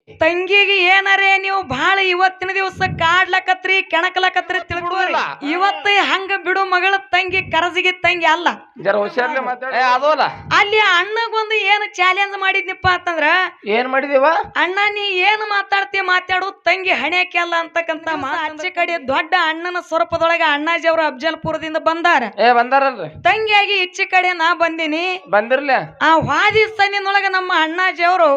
ತಂಗಿಗೆ ಏನಾರೇ ನೀವು ಬಹಳ ಇವತ್ತಿನ ದಿವಸ ಕಾಡ್ಲಕತ್ರಿ ಕೆಣಕಲಕತ್ರಿ ತಿಳ್ಕೊಳ್ರಿ. ಇವತ್ತ ಹಂಗ ಬಿಡು ಮಗಳ ತಂಗಿ ಕರಜಿಗೆ ತಂಗಿ ಅಲ್ಲ, ಜರ ಹುಷಾರ್ಲೆ ಮಾತಾಡಿ. ಅದಲ್ಲ ಅಲ್ಲಿ ಅಣ್ಣಗೊಂದು ಏನು ಚಾಲೆಂಜ್ ಮಾಡಿದ್ನಿಪ್ಪ ಅಂತಂದ್ರ ಏನ್ ಮಾಡಿದೀವ ಅಣ್ಣ ನೀ ಏನು ಮಾತಾಡು ತಂಗಿ ಹಣ್ಯಾಕೆ ಅಲ್ಲ ಅಂತಕ್ಕಂತ ಆಚೆ ಕಡೆ ದೊಡ್ಡ ಅಣ್ಣನ ಸ್ವರೂಪದೊಳಗ ಅಣ್ಣಾಜಿ ಅವರು ಅಫ್ಜಲ್ಪುರದಿಂದ ಬಂದಾರ. ಬಂದಾರಲ್ರಿ. ತಂಗಿಯಾಗಿ ಈಚೆ ಕಡೆ ನಾ ಬಂದಿನಿ. ಬಂದಿರ್ಲಿ. ಆ ವಾದಿ ಸನ್ನಿನೊಳಗ ನಮ್ಮ ಅಣ್ಣಾಜಿ ಅವರು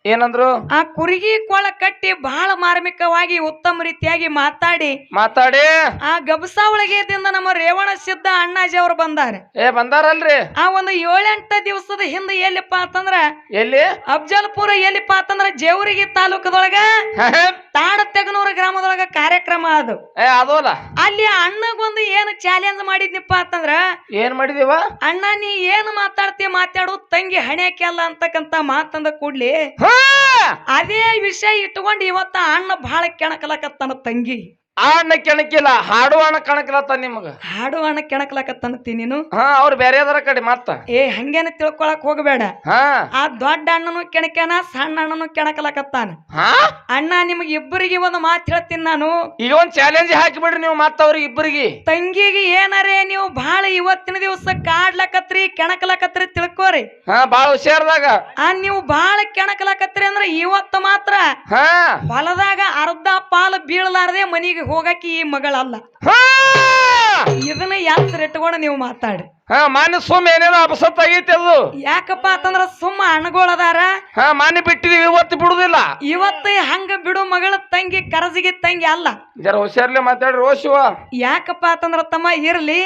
ಏನಂದ್ರು? ಆ ಕುರಿಗಿ ಕೊಳ ಕಟ್ಟಿ ಬಹಳ ಮಾರ್ಮಿಕವಾಗಿ ಉತ್ತಮ ರೀತಿಯಾಗಿ ಮಾತಾಡಿ ಆ ಗಬಸಾವಳಿಗೆದಿಂದ ನಮ್ಮ ರೇವಣ ಸಿದ್ಧ ಅಣ್ಣಾಜಿ ಅವರು ಬಂದಾರೆ. ಬಂದಾರಲ್ರಿ. ಆ ಒಂದು 7-8 ದಿವಸದ ಹಿಂದೆ ಎಲ್ಲಿಪ್ಪ ಅಂತಂದ್ರ ಎಲ್ಲಿ ಅಫ್ಜಲ್ಪುರ ಎಲ್ಲಿಪ್ಪ ಅಂತಂದ್ರ ಜೇವರ್ಗಿ ತಾಲೂಕದೊಳಗ ತಾಡತೆಗನೂರ ಗ್ರಾಮದೊಳಗ ಕಾರ್ಯಕ್ರಮ ಅದು. ಅದಲ್ಲ ಅಲ್ಲಿ ಅಣ್ಣಗೊಂದು ಏನು ಚಾಲೆಂಜ್ ಮಾಡಿದ್ನಿಪ್ಪ ಅಂತಂದ್ರ ಏನ್ ಮಾಡಿದೀವ ಅಣ್ಣ ನೀ ಏನು ಮಾತಾಡು ತಂಗಿ ಹಣ್ಯಾಕೆ ಅಲ್ಲ ಅಂತಕ್ಕಂತ ಮಾತಂದ ಕೂಡ್ಲಿ ಅದೇ ವಿಷಯ ಇಟ್ಕೊಂಡು ಇವತ್ತ ಅಣ್ಣ ಬಹಳ ಕೆಣಕಲಕತ್ತಾನ ತಂಗಿ. ಆ ಅಣ್ಣ ಕೆಣಕಿಲ್ಲ, ಹಾಡು ಅಣ್ಣ ಕಣಕಲತ್ತ ನಿಮಗ. ಹಾಡು ಅಣ್ಣ ಕೆಣಕಲಕತ್ತಾನತ್ತಿ ನೀನು. ಅವ್ರು ಬೇರೆ ಅದರ ಕಡೆ ಮತ್ತ ಹಂಗೇನ ತಿಳ್ಕೊಳಕ್ ಹೋಗಬೇಡ. ಆ ದೊಡ್ಡ ಅಣ್ಣನು ಕೆಣಕ್ಯಾನ, ಸಣ್ಣ ಅಣ್ಣನು ಕೆಣಕಲಕತ್ತಾನ. ಅಣ್ಣ ನಿಮಗ್ ಇಬ್ಬರಿಗೆ ಒಂದು ಮಾತು ಹೇಳ್ತೀನಿ ನಾನು. ಈಗ ಒಂದ್ ಚಾಲೆಂಜ್ ಹಾಕಿ ಬಿಡ್ರಿ ನೀವು ಮತ್ತ ಅವ್ರಿಗೆ ಇಬ್ಬರಿಗೆ. ತಂಗಿಗೆ ಏನಾರೇ ನೀವು ಬಹಳ ಇವತ್ತಿನ ದಿವಸ ಕಾಡ್ಲಕತ್ರಿ ಕೆಣಕಲಕತ್ರಿ ತಿಳ್ಕೋರಿ. ಬಾಳ ಹುಷಾರದಾಗ ನೀವು ಬಹಳ ಕೆಣಕಲಕತ್ರಿ ಅಂದ್ರ ಇವತ್ತು ಮಾತ್ರ ಹೊಲದಾಗ ಅರ್ಧ ಪಾಲು ಬೀಳಲಾರದೆ ಮನಿಗೆ ಹೋಗಕ್ಕೆ ಈ ಮಗಳಲ್ಲ. ಇದನ್ನ ಇಟ್ಕೊಂಡು ನೀವು ಮಾತಾಡ್ರಿ. ಮಾನ್ಯ ಸುಮ್ಮ ಏನೇನೋ ಅಪಸತ್ ಆಗೈತಿ ಅದು. ಯಾಕಪ್ಪ ಅಂತಂದ್ರ ಸುಮ್ಮ ಅಣಗೋಳದಾರ. ಮಾನ್ಯ ಬಿಟ್ಟಿದೀವಿ, ಇವತ್ತು ಬಿಡುದಿಲ್ಲ. ಇವತ್ತು ಹಂಗ ಬಿಡು ಮಗಳ ತಂಗಿ ಕರಜಿಗೆ ತಂಗಿ ಅಲ್ಲ. ಜರ ಹುಷಾರ್ಲೆ ಮಾತಾಡ್ರಿ. ಓ ಶಿವ. ಯಾಕಪ್ಪ ಅಂತಂದ್ರ ತಮ್ಮ ಇರ್ಲಿ,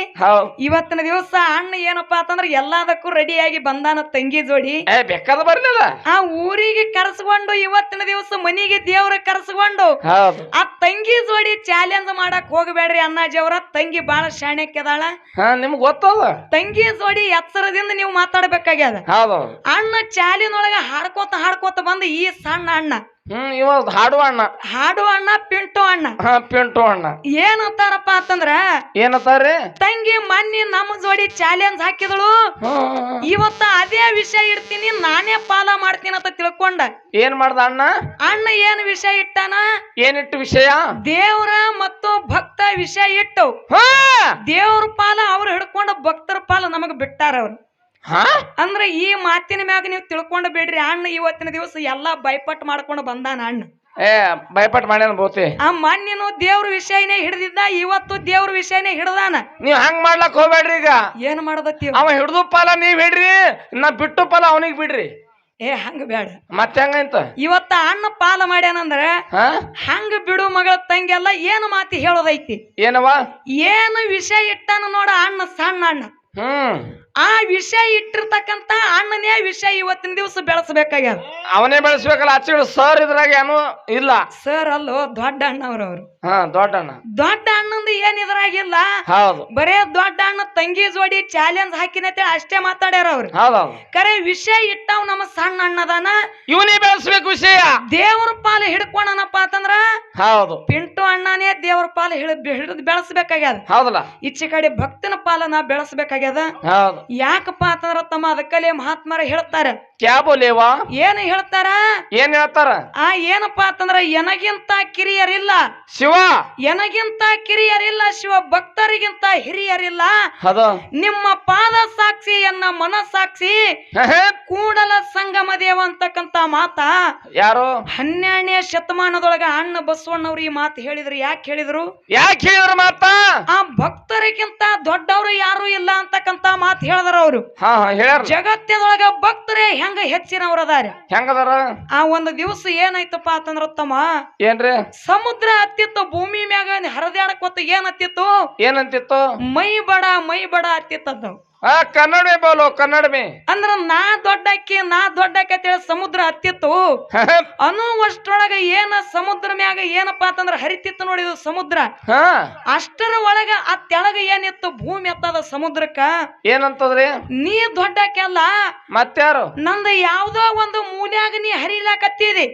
ಇವತ್ತಿನ ದಿವಸ ಅಣ್ಣ ಏನಪ್ಪಾ ಅಂತಂದ್ರ ಎಲ್ಲದಕ್ಕೂ ರೆಡಿಯಾಗಿ ಬಂದಾನ ತಂಗಿ ಜೋಡಿ. ಬೇಕಾದ ಬರ್ಲಿಲ್ಲ. ಆ ಊರಿಗೆ ಕರೆಸ್ಕೊಂಡು ಇವತ್ತಿನ ದಿವಸ ಮನಿಗೆ ದೇವ್ರ ಕರೆಸ್ಕೊಂಡು ಆ ತಂಗಿ ಜೋಡಿ ಚಾಲೆಂಜ್ ಮಾಡಕ್ ಹೋಗಬೇಡ್ರಿ ಅಣ್ಣಾಜಿ ಅವರ. ತಂಗಿ ಬಾಳ ಶಾಣ್ಯಕ್ಯದಾಳ. ನಿಮ್ಗ್ ಗೊತ್ತದ. ತಂಗಿ ಜೋಡಿ ಎತ್ತರದಿಂದ ನೀವು ಮಾತಾಡ್ಬೇಕಾಗ್ಯದ. ಅಣ್ಣ ಚಾಲಿನೊಳಗ ಹಾಡ್ಕೋತ ಬಂದ ಈ ಸಣ್ಣ ಅಣ್ಣ ಹಾಡು ಅಣ್ಣ ಪಿಂಟು ಅಣ್ಣ ಏನಂತಾರಪ್ಪ ಅಂತಂದ್ರ ಏನಂತಾರ? ತಂಗಿ ಮೊನ್ನೆ ನಮ್ಮ ಜೋಡಿ ಚಾಲೆಂಜ್ ಹಾಕಿದಳು, ಇವತ್ತ ಅದೇ ವಿಷಯ ಇಡ್ತೀನಿ, ನಾನೇ ಪಾಲ ಮಾಡ್ತೀನಿ ಅಂತ ತಿಳ್ಕೊಂಡ. ಏನ್ ಮಾಡ್ದ ಅಣ್ಣ ಏನ್ ವಿಷಯ ಇಟ್ಟಾನ? ಏನಿಟ್ಟು ವಿಷಯ? ದೇವ್ರ ಮತ್ತು ಭಕ್ತ ವಿಷಯ ಇಟ್ಟು ದೇವ್ರ ಪಾಲ ಅವ್ರು ಹಿಡ್ಕೊಂಡ ಭಕ್ತರ ಪಾಲ ನಮಗ್ ಬಿಟ್ಟಾರ ಅವ್ರು. ಅಂದ್ರ ಈ ಮಾತಿನ ಮ್ಯಾಗ ನೀವು ತಿಳ್ಕೊಂಡ ಬಿಡ್ರಿ. ಅಣ್ಣ ಇವತ್ತಿನ ದಿವಸ ಎಲ್ಲಾ ಬೈಪಟ್ ಮಾಡ್ಕೊಂಡು ಬಂದಾನ ಅಣ್ಣ. ಬೈಪಟ್ ಮಾಡ್ಯಾನ ಬೋತಿ. ಆ ಮೊನ್ನೆನು ದೇವ್ರ ವಿಷಯನೇ ಹಿಡ್ದಿದ್ದ, ಇವತ್ತು ದೇವ್ರ ವಿಷಯನೇ ಹಿಡ್ದಾನ. ನೀವ್ ಹಂಗ್ ಮಾಡ್ಲಕ್ ಹೋಗ್ಬೇಡ್ರಿ. ಈಗ ಏನ್ ಮಾಡದತ್ತಿ? ಅವ ಹಿಡ್ದು ಪಾಲ ನೀವ್ ಹಿಡ್ರಿ, ನಾ ಬಿಟ್ಟು ಪಾಲ ಅವನಿಗೆ ಬಿಡ್ರಿ. ಹಂಗ ಬೇಡ. ಮತ್ತೆ ಹಂಗಂತ ಇವತ್ತ ಅಣ್ಣ ಪಾಲ ಮಾಡ್ಯಾನಂದ್ರ ಹಂಗ ಬಿಡು ಮಗಳ ತಂಗಿ ಎಲ್ಲ ಏನು ಮಾತಿ ಹೇಳೋದೈತಿ. ಏನವ? ಏನು ವಿಷಯ ಇಟ್ಟಾನ ನೋಡ ಅಣ್ಣ, ಸಣ್ಣ ಅಣ್ಣ. ಆ ವಿಷಯ ಇಟ್ಟಿರ್ತಕ್ಕಂತ ಅಣ್ಣನೇ ವಿಷಯ ಇವತ್ತಿನ ದಿವಸ ಬೆಳೆಸಬೇಕಾಗ್ಯದ. ಅವನೇ ಬೆಳೆಸ್ಬೇಕಲ್ಲ. ಆಚೆ ಸರ್ ಇದ್ರಾಗ ಏನು ಇಲ್ಲ. ಸರ್ ಅಲ್ಲೋ, ದೊಡ್ಡ ಅಣ್ಣವ್ರವ್ರು. ದೊಡ್ಡ ಅಣ್ಣಂದು ಏನ್ ಇದ್ರಾಗಿಲ್ಲ. ಬರೇ ದೊಡ್ಡ ಅಣ್ಣ ತಂಗಿ ಜೋಡಿ ಚಾಲೆಂಜ್ ಹಾಕಿನಂತ ಅಷ್ಟೇ ಮಾತಾಡ್ಯಾರ ಅವ್ರು. ಕರೆ ವಿಷಯ ಇಟ್ಟಾವ್ ನಮ್ಮ ಸಣ್ಣ ಅಣ್ಣದಾನ, ಇವನೇ ಬೆಳೆಸ್ಬೇಕು ವಿಷಯ. ದೇವ್ರ ಪಾಲು ಹಿಡ್ಕೊಂಡನಪ್ಪ ಅಂತಂದ್ರ ಪಿಂಟು ಅಣ್ಣನೇ ದೇವ್ರ ಪಾಲು ಹಿಡಿದು ಬೆಳೆಸ್ಬೇಕಾಗ್ಯದ. ಹೌದಲ್ಲ? ಈಚೆ ಕಡೆ ಭಕ್ತನ ಪಾಲ ನಾ ಬೆಳೆಸ್ಬೇಕಾಗ್ಯದ. ಯಾಕಪ್ಪ ಅಂತಂದ್ರ ತಮ್ಮ ಅದಕ್ಕಲ್ಲೇ ಮಹಾತ್ಮರ ಹೇಳ್ತಾರ. ಏನು ಹೇಳ್ತಾರ? ಏನಪ್ಪಾ ಅಂತಂದ್ರ ಎನಗಿಂತ ಕಿರಿಯರಿಲ್ಲ ಶಿವ, ಎನಗಿಂತ ಕಿರಿಯರಿಲ್ಲ ಶಿವ, ಭಕ್ತರಿಗಿಂತ ಹಿರಿಯರಿಲ್ಲ. ನಿಮ್ಮ ಪಾದ ಸಾಕ್ಷಿ, ಎನ್ನ ಮನಸ್ಸಾಕ್ಷಿ, ಕೂಡಲ ಸಂಗಮ ದೇವ ಅಂತಕ್ಕಂತ ಮಾತ ಯಾರು 12ನೇ ಶತಮಾನದೊಳಗ ಅಣ್ಣ ಬಸವಣ್ಣವ್ರು ಈ ಮಾತು ಹೇಳಿದ್ರು. ಯಾಕೆ ಹೇಳಿದ್ರು ಮಾತ? ಆ ಭಕ್ತರಿಗಿಂತ ದೊಡ್ಡವರು ಯಾರು ಇಲ್ಲ ಅಂತಕ್ಕಂತ ಮಾತು ಹೇಳಿದ್ರ ಅವರು. ಜಗತ್ತದೊಳಗ ಭಕ್ತರೇ ಹೆಂಗ ಹೆಚ್ಚಿನವ್ರದಾರ. ಹೆಂಗದಾರ? ಆ ಒಂದು ದಿವಸ ಏನಾಯ್ತಪ್ಪ ಅಂತಂದ್ರ ತಮ್ಮ, ಏನ್ರಿ? ಸಮುದ್ರ ಹತ್ತಿತ್ತು, ಭೂಮಿ ಮ್ಯಾಗ ಹರಿದಾಡಕೋತ ಏನಂತಿತ್ತು? ಮೈ ಬಡ ಹತ್ತಿತ್ತದ. ಕನ್ನಡ ಬೋಲೋ, ಕನ್ನಡ ಅಂದ್ರ ನಾ ದೊಡ್ಡಕ್ಕೆ ಅಂತೇಳಿ ಸಮುದ್ರ ಹತ್ತಿತ್ತು. ಅನ್ನುವಷ್ಟರೊಳಗ ಏನ ಸಮುದ್ರ ಮ್ಯಾಗ ಏನಪ್ಪಾ ಅಂತಂದ್ರ ಹರಿತಿತ್ತು ನೋಡಿದು ಸಮುದ್ರ. ಅಷ್ಟರ ಒಳಗ ಆ ತೆಳಗ ಏನಿತ್ತು ಭೂಮಿ ಹತ್ತದ ಸಮುದ್ರಕ್ಕ. ಏನಂತದ್ರಿ? ನೀ ದೊಡ್ಡಕ್ಕೆ ಅಲ್ಲ, ಮತ್ಯಾರು? ನಂದ ಯಾವ್ದೋ ಒಂದು ಮೂಲ್ಯಾಗ ನೀ ಹರಿಲಾಕತ್ತಿದಿ.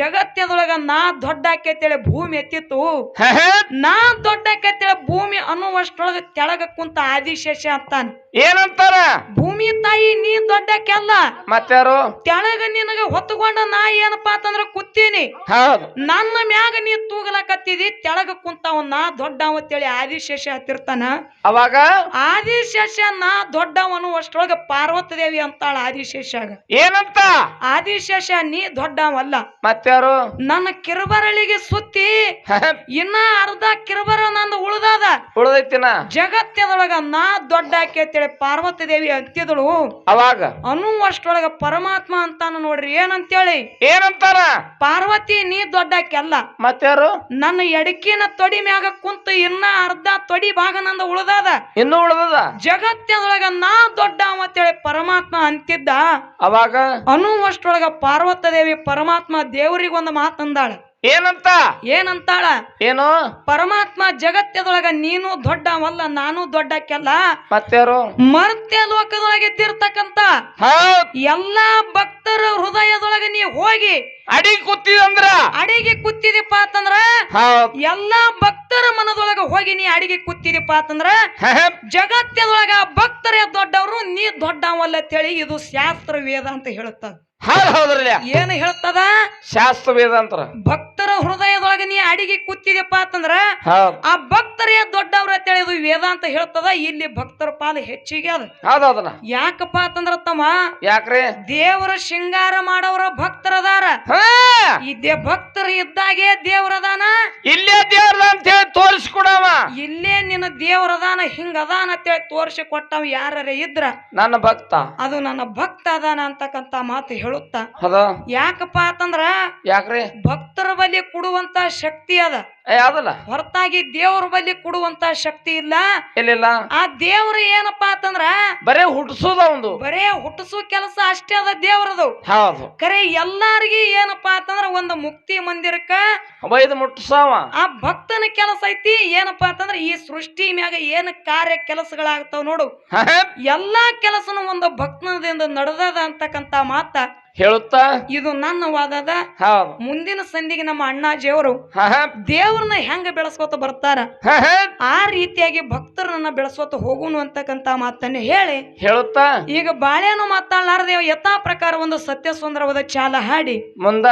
ಜಗತ್ತದೊಳಗ ನಾ ದೊಡ್ಡಕ್ಕೆ ಅಂತೇಳಿ ಭೂಮಿ ಎತ್ತಿತ್ತು. ನಾ ದೊಡ್ಡಕ್ಕೆ ಅಂತೇಳಿ ಭೂಮಿ ಅನ್ನುವಷ್ಟರೊಳಗ ತೆಳಗ ಕುಂತ ಆದಿಶೇಷ ಅಂತಾನ. ಏನಂತಾರ? ಭೂಮಿ ತಾಯಿ ನೀ ದೊಡ್ಡಕ್ಕೆ ಅಲ್ಲ, ಮತ್ಯಾರು? ತೆಳಗ ನಿನಗ ಹೊತ್ತುಕೊಂಡ ನಾ ಏನಪ್ಪಾ ಅಂತಂದ್ರ ಇದ್ದೀನಿ, ಹೌದು ನನ್ನ ಮ್ಯಾಗ ನೀ ತೂಗಲಕತ್ತಿದಿ, ತೆಳಗ ಕುಂತಾವ ನಾ ದೊಡ್ಡವ ಅಂತೇಳಿ ಆದಿಶೇಷ ಹತ್ತಿರ್ತಾನ. ಅವಾಗ ಆದಿಶೇಷ ನಾ ದೊಡ್ಡವನು ಅಷ್ಟೊಳಗ ಪಾರ್ವತಿ ದೇವಿ ಅಂತಾಳ ಆದಿಶೇಷಾಗ. ಏನಂತ? ಆದಿಶೇಷ ನೀ ದೊಡ್ಡವಲ್ಲ, ಮತ್ತಾರು ನನ್ನ ಕಿರುಬರಳಿಗೆ ಸುತ್ತಿ ಇನ್ನ ಅರ್ಧ ಕಿರುಬರ ನಂದು ಉಳ್ದಾದ, ಉಳ್ದೈತಿನ ಜಗತ್ತದೊಳಗ ನಾ ದೊಡ್ಡ ಅಂತೇಳಿ ಪಾರ್ವತಿ ದೇವಿ ಅಂತಿದಳು. ಅವಾಗ ಅನ್ನುವಷ್ಟೊಳಗ ಪರಮಾತ್ಮ ಅಂತಾನ ನೋಡ್ರಿ ಏನಂತೇಳಿ. ಏನಂತಾರ? ಪಾರ್ವತಿ ನೀ ದೊಡ್ಡಕ್ಕೆಲ್ಲ, ಮತ್ತಾರು ನನ್ನ ಎಡಕಿನ ತೊಡಿ ಮ್ಯಾಗ ಕುಂತು ಇನ್ನ ಅರ್ಧ ತೊಡಿ ಭಾಗ ನಂದ ಉಳ್ದಾದ, ಇನ್ನೂ ಉಳ್ದದ, ಜಗತ್ತದೊಳಗ ನಾ ದೊಡ್ಡ ಅಂತೇಳಿ ಪರಮಾತ್ಮ ಅಂತಿದ್ದ. ಅವಾಗ ಅನ್ನುವಷ್ಟೊಳಗ ಪಾರ್ವತ ದೇವಿ ಪರಮಾತ್ಮ ದೇವರಿಗೊಂದು ಮಾತಂದಾಳ. ಏನಂತ? ಏನಂತಾಳ? ಏನು? ಪರಮಾತ್ಮ ಜಗತ್ತದೊಳಗ ನೀನು ದೊಡ್ಡವಲ್ಲ, ನಾನು ದೊಡ್ಡಕ್ಕೆಲ್ಲ, ಮತ್ತಾರು ಮರ್ತ್ಯ ಲೋಕದೊಳಗಿದ್ದಿರ್ತಕ್ಕಂತ ಎಲ್ಲಾ ಭಕ್ತರ ಹೃದಯದೊಳಗ ನೀ ಹೋಗಿ ಅಡಿಗೆ ಕೂತಿದಂದ್ರ, ಅಡಿಗೆ ಕೂತಿದೀಪ ಅಂತಂದ್ರ, ಎಲ್ಲಾ ಭಕ್ತರ ಮನದೊಳಗ ಹೋಗಿ ನೀ ಅಡಿಗೆ ಕೂತಿದೀಪ ಅಂತಂದ್ರ ಜಗತ್ತದೊಳಗ ಭಕ್ತರೇ ದೊಡ್ಡವರು, ನೀ ದೊಡ್ಡವಲ್ಲ ಅಂತೇಳಿ ಇದು ಶಾಸ್ತ್ರ ವೇದ ಅಂತ ಹೇಳುತ್ತದ. ಹೌದ್ರಲ್ಲ, ಏನ್ ಹೇಳ್ತದ? ಶಾಸ್ತ್ರ ವೇದ ಅಂತಾರ. ಭಕ್ತರ ಹೃದಯದೊಳಗ ನೀ ಅಡಿಗೆ ಕೂತಿದೀಪ ಅಂತಂದ್ರ ಆ ಭಕ್ತರೇ ದೊಡ್ಡವ್ರ ಅಂತೇಳಿ ಇದು ವೇದ ಅಂತ ಹೇಳ್ತದ. ಇಲ್ಲಿ ಭಕ್ತರ ಪಾಲು ಹೆಚ್ಚಿಗೆ ಅದ. ಹೌದೌದನ. ಯಾಕಪ್ಪ ಅಂತಂದ್ರ ತಮ್ಮ, ಯಾಕ್ರಿ? ದೇವರ ಶೃಂಗಾರ ಮಾಡವ್ರ ಭಕ್ತರದಾರ. ಇದೇ ಭಕ್ತರು ಇದ್ದಾಗೆ ದೇವರದಾನ, ಇಲ್ಲೇ ದೇವ್ರದ ಅಂತ ಹೇಳಿ ತೋರಿಸ್ಕೊಡವ. ಇಲ್ಲೇ ನಿನ್ನ ದೇವರದಾನ ಹಿಂಗದಾನ ಅಂತೇಳಿ ತೋರಿಸಿ ಕೊಟ್ಟವ ಯಾರೇ ಇದ್ರ ನನ್ನ ಭಕ್ತ, ಅದು ನನ್ನ ಭಕ್ತ ಅದಾನ ಅಂತಕ್ಕಂತ ಮಾತು ಹೇಳುತ್ತ. ಯಾಕಪ್ಪ ಅಂತಂದ್ರ ಯಾಕ್ರಿ? ಭಕ್ತರ ಬಳಿ ಕೊಡುವಂತ ಶಕ್ತಿ ಅದ, ಯಾವ್ದಲ್ಲ ಹೊರತಾಗಿ ದೇವ್ರ ಬಳಿ ಕೊಡುವಂತ ಶಕ್ತಿ ಇಲ್ಲ. ಇಲ್ಲ. ಆ ದೇವ್ರ ಏನಪ್ಪಾ ಅಂತಂದ್ರ ಬರೇ ಹುಟ್ಟಿಸೋದ, ಒಂದು ಬರೇ ಹುಟ್ಟಿಸೋ ಕೆಲಸ ಅಷ್ಟೇ ಅದ ದೇವ್ರದು. ಹೌದು. ಕರೆ ಎಲ್ಲಾರ್ಗಿ ಏನಪ್ಪಾ ಅಂತಂದ್ರ ಒಂದು ಮುಕ್ತಿ ಮಂದಿರಕ್ಕ ಬೈದು ಮುಟ್ಟಿಸವ ಆ ಭಕ್ತನ ಕೆಲಸ ಐತಿ. ಏನಪ್ಪಾ ಅಂತಂದ್ರ ಈ ಸೃಷ್ಟಿ ಮ್ಯಾಗ ಏನ್ ಕಾರ್ಯ ಕೆಲಸಗಳಾಗ್ತಾವ ನೋಡು, ಎಲ್ಲಾ ಕೆಲಸನು ಒಂದು ಭಕ್ತನದಿಂದ ನಡೆದದ ಅಂತಕ್ಕಂತ ಮಾತ ಹೇಳುತ್ತಾ. ಇದು ನನ್ನ ವಾದದ. ಮುಂದಿನ ಸಂಧಿಗೆ ನಮ್ಮ ಅಣ್ಣಾಜಿಯವರು ದೇವ್ರನ್ನ ಹೆಂಗ ಬೆಳೆಸ್ಕೊತ ಬರ್ತಾರ, ಆ ರೀತಿಯಾಗಿ ಭಕ್ತರನ್ನ ಬೆಳೆಸ್ಕೊತ ಹೋಗುನು ಅಂತಕ್ಕಂತ ಮಾತನ್ನ ಹೇಳುತ್ತಾ ಈಗ ಬಾಳೆನು ಮಾತಾಡಲಾರದೇವ ಯಥಾ ಪ್ರಕಾರ ಒಂದು ಸತ್ಯ ಸುಂದರವಾದ ಚಾಲ ಹಾಡಿ ಮುಂದ